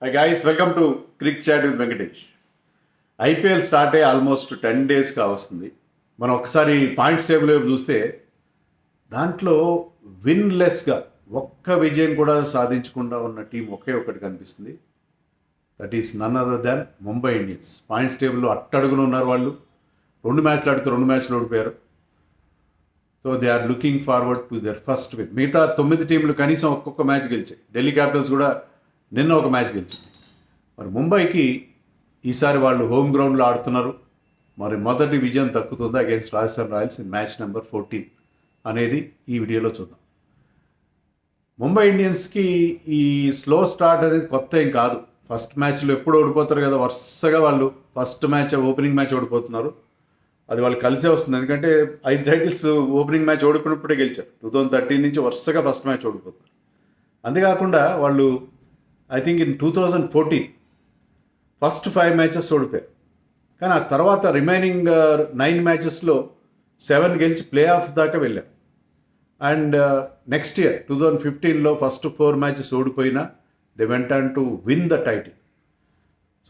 Hi guys, welcome to Crick Chat with Venkatesh. IPL start అయ్యి almost 10 days కావస్తుంది. మనం ఒకసారి పాయింట్స్ టేబుల్ వైపు చూస్తే దాంట్లో విన్లెస్గా ఒక్క విజయం కూడా సాధించకుండా ఉన్న టీం ఒకే ఒకటి కనిపిస్తుంది. That is none other than Mumbai Indians. Points టేబుల్లో అట్టడుగున ఉన్నారు వాళ్ళు. 2 మ్యాచ్లు ఆడితే 2 మ్యాచ్లు ఓడిపోయారు. So they are looking forward to their first win. మిగతా 9 టీంలు కనీసం ఒక్కొక్క మ్యాచ్ గెలిచాయి. ఢిల్లీ క్యాపిటల్స్ కూడా నిన్న ఒక మ్యాచ్ గెలిచింది. మరి ముంబైకి ఈసారి వాళ్ళు హోమ్ గ్రౌండ్లో ఆడుతున్నారు. మరి మొదటి విజయం దక్కుతుందా against Rajasthan Royals in match number 14 అనేది ఈ వీడియోలో చూద్దాం. ముంబై ఇండియన్స్కి ఈ స్లో స్టార్ట్ అనేది కొత్త ఏం కాదు. ఫస్ట్ మ్యాచ్లో ఎప్పుడు ఓడిపోతారు కదా, వరుసగా వాళ్ళు ఫస్ట్ మ్యాచ్ ఓపెనింగ్ మ్యాచ్ ఓడిపోతున్నారు. అది వాళ్ళు కలిసే వస్తుంది. ఎందుకంటే 5 టైటిల్స్ ఓపెనింగ్ మ్యాచ్ ఓడిపోయినప్పుడే గెలిచారు. 2013 నుంచి వరుసగా ఫస్ట్ మ్యాచ్ ఓడిపోతున్నారు. అంతేకాకుండా వాళ్ళు I think in 2014 first 5 matches ఓడిపోయారు. కానీ ఆ తర్వాత రిమైనింగ్ 9 మ్యాచెస్లో 7 గెలిచి ప్లే ఆఫ్స్ దాకా వెళ్ళారు. అండ్ నెక్స్ట్ ఇయర్ 2015లో ఫస్ట్ 4 మ్యాచెస్ ఓడిపోయినా they went on to win the title.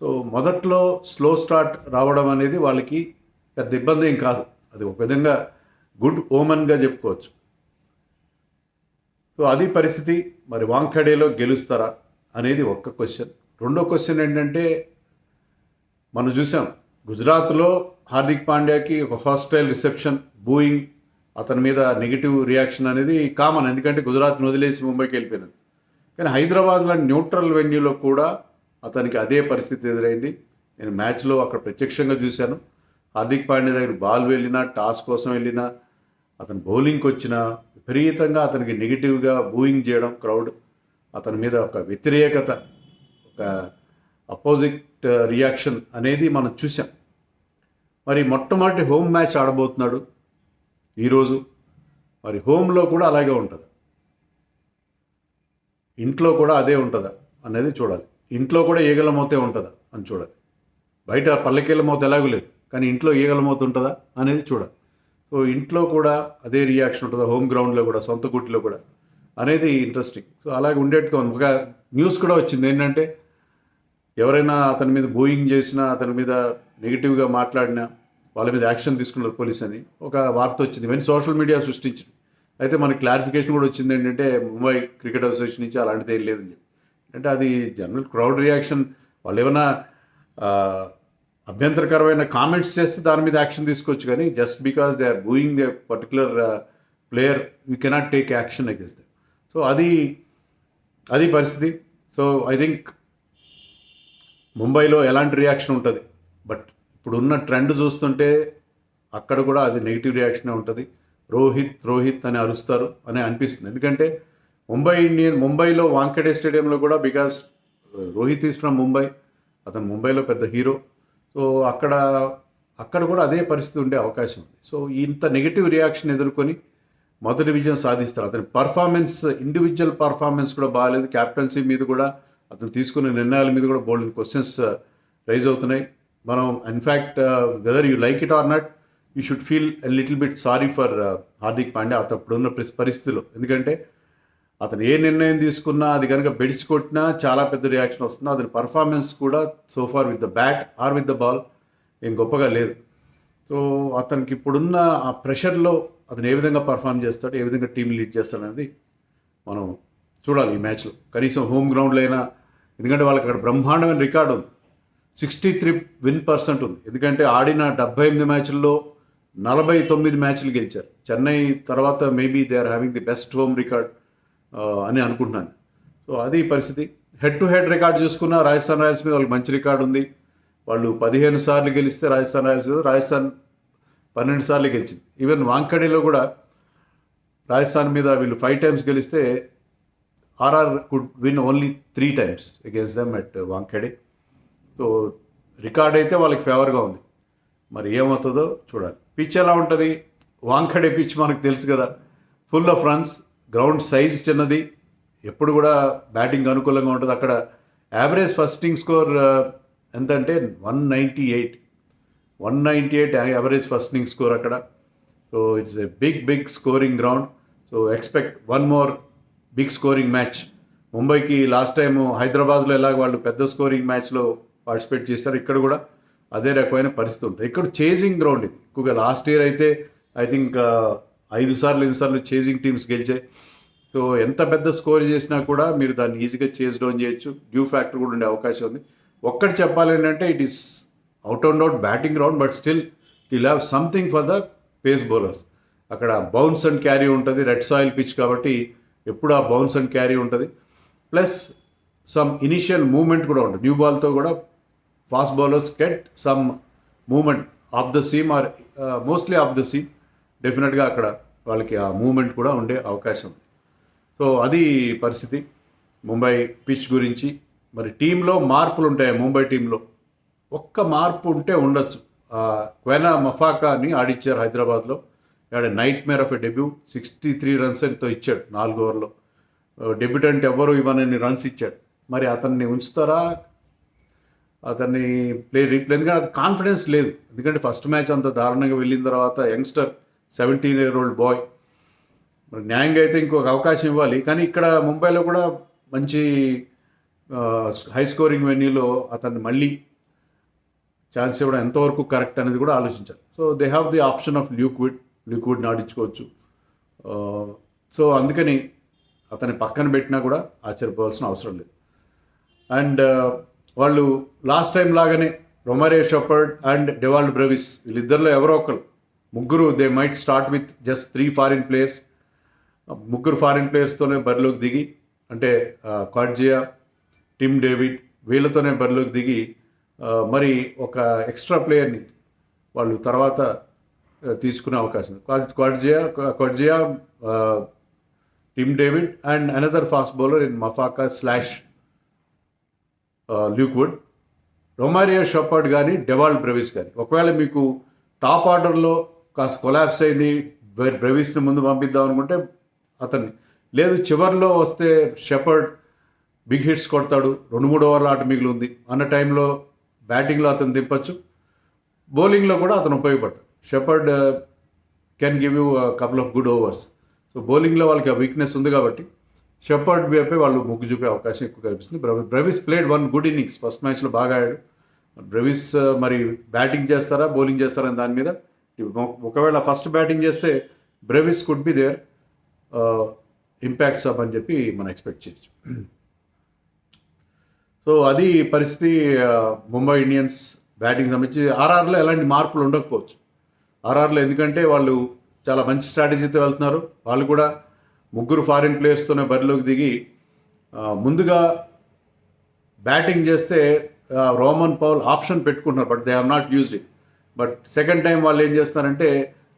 So మొదట్లో స్లో స్టార్ట్ రావడం అనేది వాళ్ళకి పెద్ద ఇబ్బంది ఏం కాదు. అది ఒక విధంగా గుడ్ ఓమన్గా చెప్పుకోవచ్చు. సో అది పరిస్థితి. మరి వాంఖడేలో గెలుస్తారా అనేది ఒక్క క్వశ్చన్. రెండో క్వశ్చన్ ఏంటంటే, మనం చూసాం గుజరాత్లో హార్దిక్ పాండ్యాకి ఒక హాస్టైల్ రిసెప్షన్, బూయింగ్, అతని మీద నెగిటివ్ రియాక్షన్ అనేది కామన్. ఎందుకంటే గుజరాత్ని వదిలేసి ముంబైకి వెళ్ళిపోయినది. కానీ హైదరాబాద్లో న్యూట్రల్ వెన్యూలో కూడా అతనికి అదే పరిస్థితి ఎదురైంది. నేను మ్యాచ్లో అక్కడ ప్రత్యక్షంగా చూశాను. హార్దిక్ పాండ్యా దగ్గర బాల్ వెళ్ళినా, టాస్ కోసం వెళ్ళినా, అతను బౌలింగ్కి వచ్చినా విపరీతంగా అతనికి నెగిటివ్గా బూయింగ్ చేయడం క్రౌడ్, అతని మీద ఒక వ్యతిరేకత, ఒక అపోజిట్ రియాక్షన్ అనేది మనం చూసాం. మరి మొట్టమొదటి హోమ్ మ్యాచ్ ఆడబోతున్నాడు ఈరోజు. మరి హోమ్లో కూడా అలాగే ఉంటుంది, ఇంట్లో కూడా అదే ఉంటుందా అనేది చూడాలి. ఇంట్లో కూడా ఈగల మోతే ఉంటుందా అని చూడాలి. బయట పల్లెకేళ్ళ మోత ఎలాగూ లేదు, కానీ ఇంట్లో ఈగల మోత ఉంటుందా అనేది చూడాలి. సో ఇంట్లో కూడా అదే రియాక్షన్ ఉంటుందా, హోమ్ గ్రౌండ్లో కూడా, సొంత గుట్లో కూడా అనేది ఇంట్రెస్టింగ్. సో అలాగే ఉండేట్టుగా ఉంది. ఒక న్యూస్ కూడా వచ్చింది ఏంటంటే, ఎవరైనా అతని మీద బూయింగ్ చేసినా, అతని మీద నెగిటివ్గా మాట్లాడినా వాళ్ళ మీద యాక్షన్ తీసుకున్నారు పోలీస్ అని ఒక వార్త వచ్చింది. ఇవన్నీ సోషల్ మీడియా సృష్టించింది. అయితే మనకి క్లారిఫికేషన్ కూడా వచ్చింది ఏంటంటే, ముంబై క్రికెట్ అసోసియేషన్ నుంచి అలాంటిది ఏం లేదని చెప్పి. అంటే అది జనరల్ క్రౌడ్ రియాక్షన్. వాళ్ళు ఏమైనా అభ్యంతరకరమైన కామెంట్స్ చేస్తే దాని మీద యాక్షన్ తీసుకోవచ్చు, కానీ just because they are booing the particular player you cannot take action against them. So అది పరిస్థితి. సో ఐ థింక్ ముంబైలో ఎలాంటి రియాక్షన్ ఉంటుంది, బట్ ఇప్పుడున్న ట్రెండ్ చూస్తుంటే అక్కడ కూడా అది నెగిటివ్ రియాక్షనే ఉంటుంది. రోహిత్ అని అరుస్తారు అని అనిపిస్తుంది. ఎందుకంటే ముంబైలో వాంఖడే స్టేడియంలో కూడా, because Rohit is from Mumbai, అతను ముంబైలో పెద్ద హీరో. సో అక్కడ కూడా అదే పరిస్థితి ఉండే అవకాశం ఉంది. సో ఇంత నెగిటివ్ రియాక్షన్ ఎదుర్కొని మొదటి విజయం సాధిస్తారు. అతని పర్ఫార్మెన్స్, ఇండివిజువల్ పర్ఫార్మెన్స్ కూడా బాగాలేదు. క్యాప్టెన్సీ మీద కూడా, అతను తీసుకునే నిర్ణయాల మీద కూడా బోల్డ్ క్వశ్చన్స్ రైజ్ అవుతున్నాయి. మనం in fact whether you like it or not, you should feel a little bit sorry for Hardik Pandya అతప్పుడున్న పరిస్థితిలో. ఎందుకంటే అతను ఏ నిర్ణయం తీసుకున్నా అది కనుక బెడిసి కొట్టినా చాలా పెద్ద రియాక్షన్ వస్తుంది. అతని పర్ఫార్మెన్స్ కూడా so far with the bat or with the ball ఏం గొప్పగా లేదు. సో అతనికి ఇప్పుడున్న ఆ ప్రెషర్లో అతను ఏ విధంగా పర్ఫామ్ చేస్తాడు, ఏ విధంగా టీం లీడ్ చేస్తాడు అనేది మనం చూడాలి ఈ మ్యాచ్లో. కనీసం హోమ్ గ్రౌండ్లో అయినా, ఎందుకంటే వాళ్ళకి అక్కడ బ్రహ్మాండమైన రికార్డు ఉంది. 63% ఉంది. ఎందుకంటే ఆడిన 78 మ్యాచ్ల్లో 49 మ్యాచ్లు గెలిచారు. చెన్నై తర్వాత maybe they are having the best home record అని అనుకుంటున్నాను. సో అది పరిస్థితి. హెడ్ టు హెడ్ రికార్డు చూసుకున్న రాజస్థాన్ రాయల్స్ మీద వాళ్ళకి మంచి రికార్డు ఉంది. వాళ్ళు 15 సార్లు గెలిస్తే రాజస్థాన్ రాయల్స్ మీద, రాజస్థాన్ 12 సార్లు గెలిచింది. ఈవెన్ వాంఖడేలో కూడా రాజస్థాన్ మీద వీళ్ళు 5 times గెలిస్తే RR could win only 3 times against them at Wankhede. So record అయితే వాళ్ళకి ఫేవర్గా ఉంది. మరి ఏమవుతుందో చూడాలి. పిచ్ ఎలా ఉంటుంది, వాంఖడే పిచ్ మనకు తెలుసు కదా, full of runs, ground size చిన్నది, ఎప్పుడు కూడా బ్యాటింగ్ అనుకూలంగా ఉంటుంది. అక్కడ యావరేజ్ ఫస్టింగ్ స్కోర్ ఎంత అంటే 198 యావరేజ్ ఫస్టింగ్ స్కోర్ అక్కడ. So it's a big scoring ground. So expect one more big scoring match ముంబైకి లాస్ట్ టైం హైదరాబాద్లో ఎలాగ వాళ్ళు పెద్ద స్కోరింగ్ మ్యాచ్లో పార్టిసిపేట్ చేస్తారు, ఇక్కడ కూడా అదే రకమైన పరిస్థితి ఉంటుంది. ఇక్కడ చేజింగ్ గ్రౌండ్ ఇది ఎక్కువగా. లాస్ట్ ఇయర్ అయితే ఐ థింక్ 5 సార్లు చేజింగ్ టీమ్స్ గెలిచాయి. సో ఎంత పెద్ద స్కోర్ చేసినా కూడా మీరు దాన్ని ఈజీగా చేజ్ డౌన్ చేయొచ్చు. డ్యూ ఫ్యాక్టర్ కూడా ఉండే అవకాశం ఉంది. ఒక్కటి చెప్పాలి ఏంటంటే it is out and out batting ground, but still will have something for the pace bowlers. అక్కడ బౌన్స్ అండ్ క్యారీ ఉంటుంది, రెడ్ సాయిల్ పిచ్ కాబట్టి ఎప్పుడు ఆ బౌన్స్ అండ్ క్యారీ ఉంటుంది. ప్లస్ సమ్ ఇనిషియల్ మూమెంట్ కూడా ఉంటుంది. న్యూ బాల్తో కూడా fast bowlers get some movement off the seam or mostly off the seam. డెఫినెట్గా అక్కడ వాళ్ళకి ఆ మూమెంట్ కూడా ఉండే అవకాశం ఉంది. సో అది పరిస్థితి ముంబై పిచ్ గురించి. మరి టీంలో మార్పులు ఉంటాయి. ముంబై టీంలో ఒక్క మార్పు ఉంటే ఉండొచ్చు. క్వెనా మఫాకాని ఆడిచ్చారు హైదరాబాద్లో. ఇక్కడ nightmare of a debut, 63 runs ఎంతో ఇచ్చాడు 4 ఓవర్లో. డెబ్యూటెంట్ ఎవరు ఇవ్వనని రన్స్ ఇచ్చాడు. మరి అతన్ని ఉంచుతారా, అతన్ని రీప్లే? ఎందుకంటే అది కాన్ఫిడెన్స్ లేదు. ఎందుకంటే ఫస్ట్ మ్యాచ్ అంత దారుణంగా వెళ్ళిన తర్వాత యంగ్స్టర్ 17-year-old బాయ్, మరి న్యాయంగా అయితే ఇంకొక అవకాశం ఇవ్వాలి. కానీ ఇక్కడ ముంబైలో కూడా మంచి హై స్కోరింగ్ వెన్యూలో అతన్ని మళ్ళీ ఛాన్స్ ఇవ్వడం ఎంతవరకు కరెక్ట్ అనేది కూడా ఆలోచించాలి. So they have the option of ల్యూక్వుడ్ని ఆడించుకోవచ్చు. సో అందుకని అతన్ని పక్కన పెట్టినా కూడా ఆశ్చర్యపోవాల్సిన అవసరం లేదు. అండ్ వాళ్ళు లాస్ట్ టైం లాగానే Romario Shepherd and Dewald Brevis, వీళ్ళిద్దరిలో ఎవరో ఒకరు, ముగ్గురు they might start with just 3 foreign players. ముగ్గురు ఫారిన్ ప్లేయర్స్తోనే బరిలోకి దిగి, అంటే కార్జియా, టిమ్ డేవిడ్, వీళ్ళతోనే బరిలోకి దిగి మరి ఒక ఎక్స్ట్రా ప్లేయర్ని వాళ్ళు తర్వాత తీసుకునే అవకాశం. కార్జియా, Tim David and another fast bowler ఇన్ మఫాకా / ల్యూక్వుడ్. రొమారియో షెపర్డ్ కానీ డెవాల్డ్ బ్రెవిస్ కానీ, ఒకవేళ మీకు టాప్ ఆర్డర్లో కాస్త కొలాప్స్ అయింది, బ్రెవిస్ని ముందు పంపిద్దాం అనుకుంటే అతన్ని, లేదు చివరిలో వస్తే షెపర్డ్ బిగ్ హిట్స్ కొడతాడు, 2-3 ఓవర్ల ఆట మిగిలి ఉంది అన్న టైంలో బ్యాటింగ్లో అతను దింపచ్చు, బౌలింగ్లో కూడా అతను ఉపయోగపడతాడు. Shepherd can give you couple of good overs. So బౌలింగ్లో వాళ్ళకి ఆ వీక్నెస్ ఉంది కాబట్టి షెపర్డ్ వైపే వాళ్ళు మొగ్గు చూపే అవకాశం ఎక్కువ కనిపిస్తుంది. Brevis played 1 good innings, first మ్యాచ్లో బాగా ఆడాడు. బ్రెవిస్ మరి బ్యాటింగ్ చేస్తారా బౌలింగ్ చేస్తారా అని దాని మీద, ఒకవేళ ఫస్ట్ బ్యాటింగ్ చేస్తే Brevis could be their impact sub అని చెప్పి మనం ఎక్స్పెక్ట్ చేయొచ్చు. సో అది పరిస్థితి ముంబై ఇండియన్స్ బ్యాటింగ్ సంబంధించి. ఆర్ఆర్లో ఎలాంటి మార్పులు ఉండకపోవచ్చు. ఆర్ఆర్లో ఎందుకంటే వాళ్ళు చాలా మంచి స్ట్రాటజీతో వెళ్తున్నారు. వాళ్ళు కూడా ముగ్గురు ఫారిన్ ప్లేయర్స్తోనే బరిలోకి దిగి ముందుగా బ్యాటింగ్ చేస్తే రోమన్ పౌల్ ఆప్షన్ పెట్టుకుంటున్నారు, but they have not used it. But second time వాళ్ళు ఏం చేస్తున్నారంటే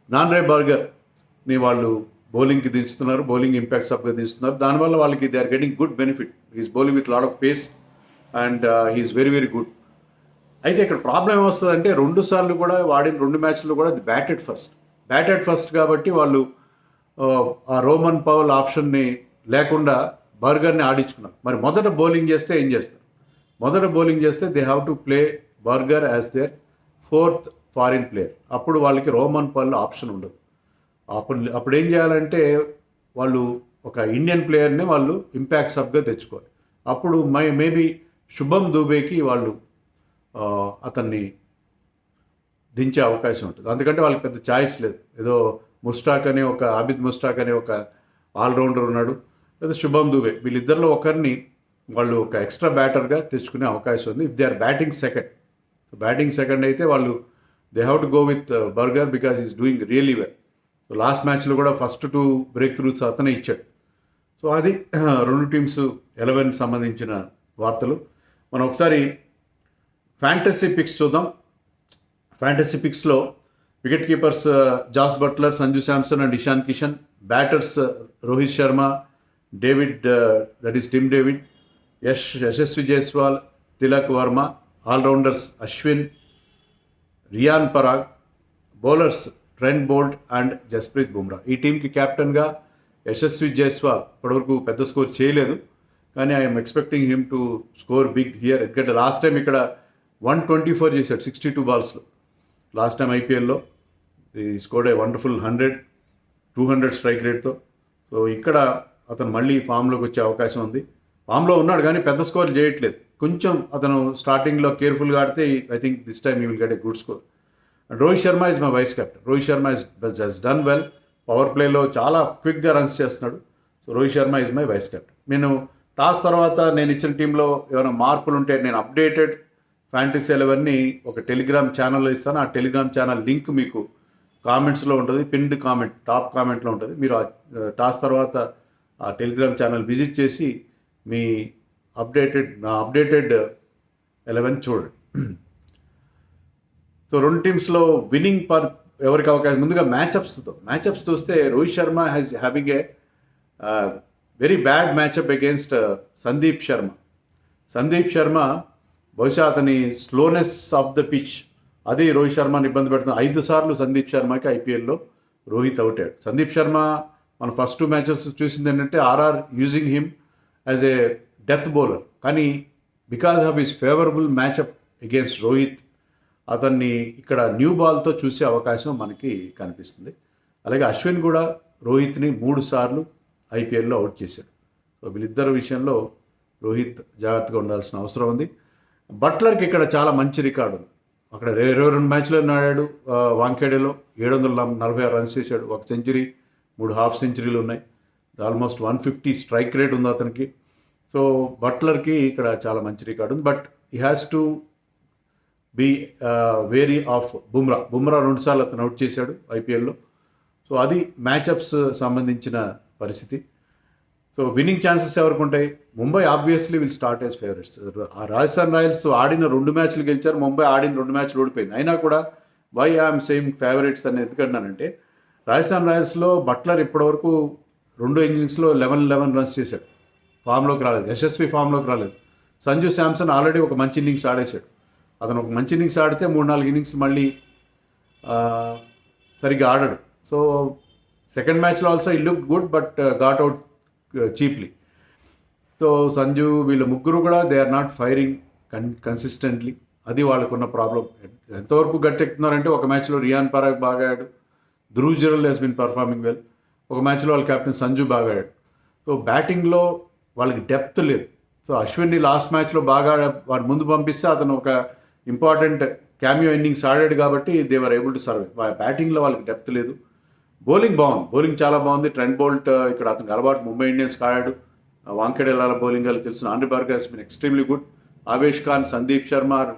నాన్రే బర్గర్ని వాళ్ళు బౌలింగ్కి దించుతున్నారు, బౌలింగ్ ఇంపాక్ట్స్ అప్గా దించుతున్నారు. దానివల్ల వాళ్ళకి they are getting good benefit. He's bowling with lot of pace and he's very very good. అయితే ఇక్కడ ప్రాబ్లం ఏమొస్తుందంటే 2 సార్లు కూడా వాడిన 2 మ్యాచ్లు కూడా బ్యాటెడ్ ఫస్ట్ కాబట్టి వాళ్ళు ఆ రోమన్ పౌల్ ఆప్షన్ని లేకుండా బర్గర్ని ఆడించుకున్నారు. మరి మొదట బౌలింగ్ చేస్తే ఏం చేస్తారు? మొదట బౌలింగ్ చేస్తే they have to play Burger as their 4th foreign player. అప్పుడు వాళ్ళకి రోమన్ పౌల్ ఆప్షన్ ఉండదు. అప్పుడు ఏం చేయాలంటే వాళ్ళు ఒక ఇండియన్ ప్లేయర్ని వాళ్ళు ఇంపాక్ట్ సబ్గా తెచ్చుకోవాలి. అప్పుడు మేబీ శుభం దూబేకి వాళ్ళు అతన్ని దించే అవకాశం ఉంటుంది. అందుకంటే వాళ్ళకి పెద్ద ఛాయిస్ లేదు. ఏదో ఆబిద్ ముస్టాక్ అనే ఒక ఆల్రౌండర్ ఉన్నాడు, లేదా శుభం దూబే, వీళ్ళిద్దరిలో ఒకరిని వాళ్ళు ఒక ఎక్స్ట్రా బ్యాటర్గా తెచ్చుకునే అవకాశం ఉంది. If they are batting second అయితే వాళ్ళు they have to go with Burger because is doing really well. Last మ్యాచ్లో కూడా ఫస్ట్ 2 బ్రేక్ త్రూస్ అతనే ఇచ్చాడు. సో అది 2 టీమ్స్ 11 సంబంధించిన వార్తలు. మనం ఒకసారి ఫ్యాంటసీ పిక్స్ చూద్దాం. ఫ్యాంటసీ పిక్స్లో wicket keepers Jos Buttler, Sanju Samson and Ishan Kishan. Batters Rohit Sharma, David that is Tim David, Yashasvi Jaiswal, Tilak Varma. All rounders Ashwin, Riyan Parag. Bowlers Trent Boult and Jasprit Bumrah. ఈ టీంకి కెప్టెన్గా యశస్వి జైస్వాల్ ఇప్పటివరకు పెద్ద స్కోర్ చేయలేదు, కానీ I'm expecting him to score big here. ఎందుకంటే లాస్ట్ టైం ఇక్కడ 124 చేశాడు 62 బాల్స్లో. లాస్ట్ టైం ఐపీఎల్లో ఈ స్కోర్డ్ ఏ వండర్ఫుల్ 200 స్ట్రైక్ రేట్తో. సో ఇక్కడ అతను మళ్ళీ ఫామ్లోకి వచ్చే అవకాశం ఉంది. ఫామ్లో ఉన్నాడు కానీ పెద్ద స్కోర్ చేయట్లేదు. కొంచెం అతను స్టార్టింగ్లో కేర్ఫుల్గా ఆడితే I think this time you will get a good score. And Rohit Sharma is my vice captain. Rohit Sharma has done well. Power ప్లేలో చాలా క్విక్గా రన్స్ చేస్తున్నాడు. So Rohit Sharma is my vice captain. నేను టాస్ తర్వాత నేను ఇచ్చిన టీంలో ఏమైనా మార్పులు ఉంటే నేను అప్డేటెడ్ ఫ్యాంటసీ 11ని ఒక టెలిగ్రామ్ ఛానల్లో ఇస్తాను. ఆ టెలిగ్రామ్ ఛానల్ లింక్ మీకు కామెంట్స్లో ఉంటుంది, పిన్డ్ కామెంట్ టాప్ కామెంట్లో ఉంటుంది. మీరు టాస్ తర్వాత ఆ టెలిగ్రామ్ ఛానల్ విజిట్ చేసి మీ నా అప్డేటెడ్ 11 చూడండి. సో రెండు టీమ్స్లో విన్నింగ్ పర్ ఎవరికి అవకాశం. ముందుగా మ్యాచ్అప్స్ చూస్తే Rohit Sharma having a very bad మ్యాచ్అప్ against Sandeep Sharma బహుశా అతని స్లోనెస్ ఆఫ్ ద పిచ్ అది రోహిత్ శర్మని ఇబ్బంది పెడుతుంది. 5 సార్లు సందీప్ శర్మకి ఐపీఎల్లో రోహిత్ అవుట్ అయ్యాడు. సందీప్ శర్మ మన ఫస్ట్ 2 మ్యాచెస్ చూసింది ఏంటంటే RR using him as a death bowler, కానీ because of his favourable matchup against Rohit అతన్ని ఇక్కడ న్యూ బాల్తో చూసే అవకాశం మనకి కనిపిస్తుంది. అలాగే అశ్విన్ కూడా రోహిత్ని 3 సార్లు ఐపీఎల్లో అవుట్ చేశాడు. సో వీళ్ళిద్దరి విషయంలో రోహిత్ జాగ్రత్తగా ఉండాల్సిన అవసరం ఉంది. బట్లర్కి ఇక్కడ చాలా మంచి రికార్డు ఉంది. అక్కడ 22 మ్యాచ్లో ఆడాడు. వాంఖేడేలో 746 రన్స్ చేశాడు, 1 సెంచరీ, 3 హాఫ్ సెంచరీలు ఉన్నాయి. ఆల్మోస్ట్ 150 స్ట్రైక్ రేట్ ఉంది అతనికి. సో బట్లర్కి ఇక్కడ చాలా మంచి రికార్డు ఉంది. But he has to be wary of Bumrah 2 సార్లు అతను అవుట్ చేశాడు ఐపీఎల్లో. సో అది మ్యాచ్అప్స్ సంబంధించిన పరిస్థితి. సో విన్నింగ్ ఛాన్సెస్ ఎవరికి ఉంటాయి? Mumbai obviously will start as favourites. Rajasthan Royals ఆడిన 2 మ్యాచ్లు గెలిచారు, ముంబై ఆడిన 2 మ్యాచ్లు ఓడిపోయింది. అయినా కూడా వై ఐఎమ్ సేయింగ్ ఫేవరెట్స్ అని ఎందుకంటానంటే రాజస్థాన్ రాయల్స్లో బట్లర్ ఇప్పటివరకు 2 ఇన్నింగ్స్లో 11 రన్స్ చేశాడు, ఫామ్లోకి రాలేదు, యశస్వి ఫామ్లోకి రాలేదు. సంజు శాంసన్ ఆల్రెడీ ఒక మంచి ఇన్నింగ్స్ ఆడేశాడు. అతను ఒక మంచి ఇన్నింగ్స్ ఆడితే 3-4 ఇన్నింగ్స్ మళ్ళీ సరిగ్గా ఆడాడు. సో సెకండ్ మ్యాచ్లో also he look good but got out cheaply. So Sanju వీళ్ళు ముగ్గురు కూడా they are not firing consistently. అది వాళ్ళకున్న ప్రాబ్లం. ఎంతవరకు గట్టెక్కుతున్నారంటే ఒక మ్యాచ్లో రియాన్ పరాగ్ బాగా ఆడాడు, Dhruv Jurel has been performing well. ఒక మ్యాచ్లో వాళ్ళ కెప్టెన్ సంజు బాగా ఆడాడు. సో బ్యాటింగ్లో వాళ్ళకి డెప్త్ లేదు. సో అశ్విన్ని లాస్ట్ మ్యాచ్లో బాగా వాడు ముందు పంపిస్తే అతను ఒక ఇంపార్టెంట్ క్యామియో ఇన్నింగ్స్ ఆడాడు కాబట్టి they were able to survive. బ్యాటింగ్లో వాళ్ళకి డెప్త్ లేదు. బౌలింగ్ చాలా బాగుంది. ట్రెంట్ బోల్ట్ ఇక్కడ అతనికి అలవాటు, ముంబై ఇండియన్స్కి ఆడాడు. వాంఖేడే బౌలింగ్ అని తెలుసు. Andre Burger has been extremely good. Avesh Khan, Sandeep Sharma are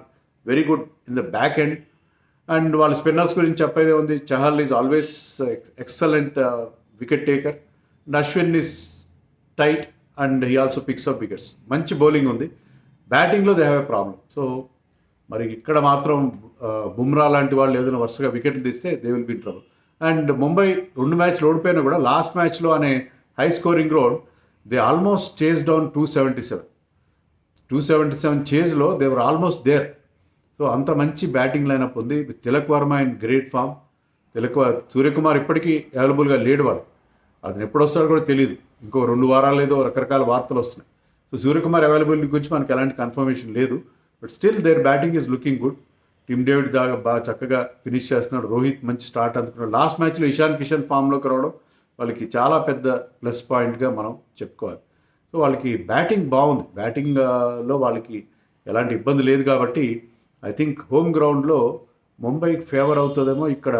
very good in the back end. And వాళ్ళ స్పిన్నర్స్ గురించి చెప్పేదే ఉంది. Chahal is always excellent wicket taker and Ashwin is tight and he also picks up wickets. మంచి బౌలింగ్ ఉంది. బ్యాటింగ్లో they have a problem. So మరి ఇక్కడ మాత్రం బుమ్రా లాంటి వాళ్ళు ఏదైనా వరుసగా వికెట్లు తీస్తే they will be in trouble. And Mumbai 2 మ్యాచ్లు ఓడిపోయినా కూడా లాస్ట్ మ్యాచ్లో అనే high scoring road they almost chase down 277 చేజ్లో they were almost there. So అంత మంచి బ్యాటింగ్ లైనప్ ఉంది. Tilak Varma in great form. Suryakumar ఇప్పటికీ అవైలబుల్గా లేడు. వాడు అతను ఎప్పుడు వస్తాడో కూడా తెలియదు. ఇంకో 2 వారాలు ఏదో రకరకాల వార్తలు వస్తున్నాయి. సో సూర్యకుమార్ అవైలబిలిటీ గురించి మనకు ఎలాంటి కన్ఫర్మేషన్ లేదు. But still their batting is looking good. Team David బాగా చక్కగా ఫినిష్ చేస్తున్నాడు. రోహిత్ మంచి స్టార్ట్ అందుకున్నాడు. లాస్ట్ మ్యాచ్లో ఇషాన్ కిషన్ ఫామ్లోకి రావడం వాళ్ళకి చాలా పెద్ద ప్లస్ పాయింట్గా మనం చెప్పుకోవాలి. సో వాళ్ళకి బ్యాటింగ్ బాగుంది. బ్యాటింగ్లో వాళ్ళకి ఎలాంటి ఇబ్బంది లేదు కాబట్టి ఐ థింక్ హోమ్ గ్రౌండ్లో ముంబైకి ఫేవర్ అవుతుందేమో, ఇక్కడ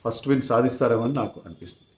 ఫస్ట్ విన్ సాధిస్తారేమో అని నాకు అనిపిస్తుంది.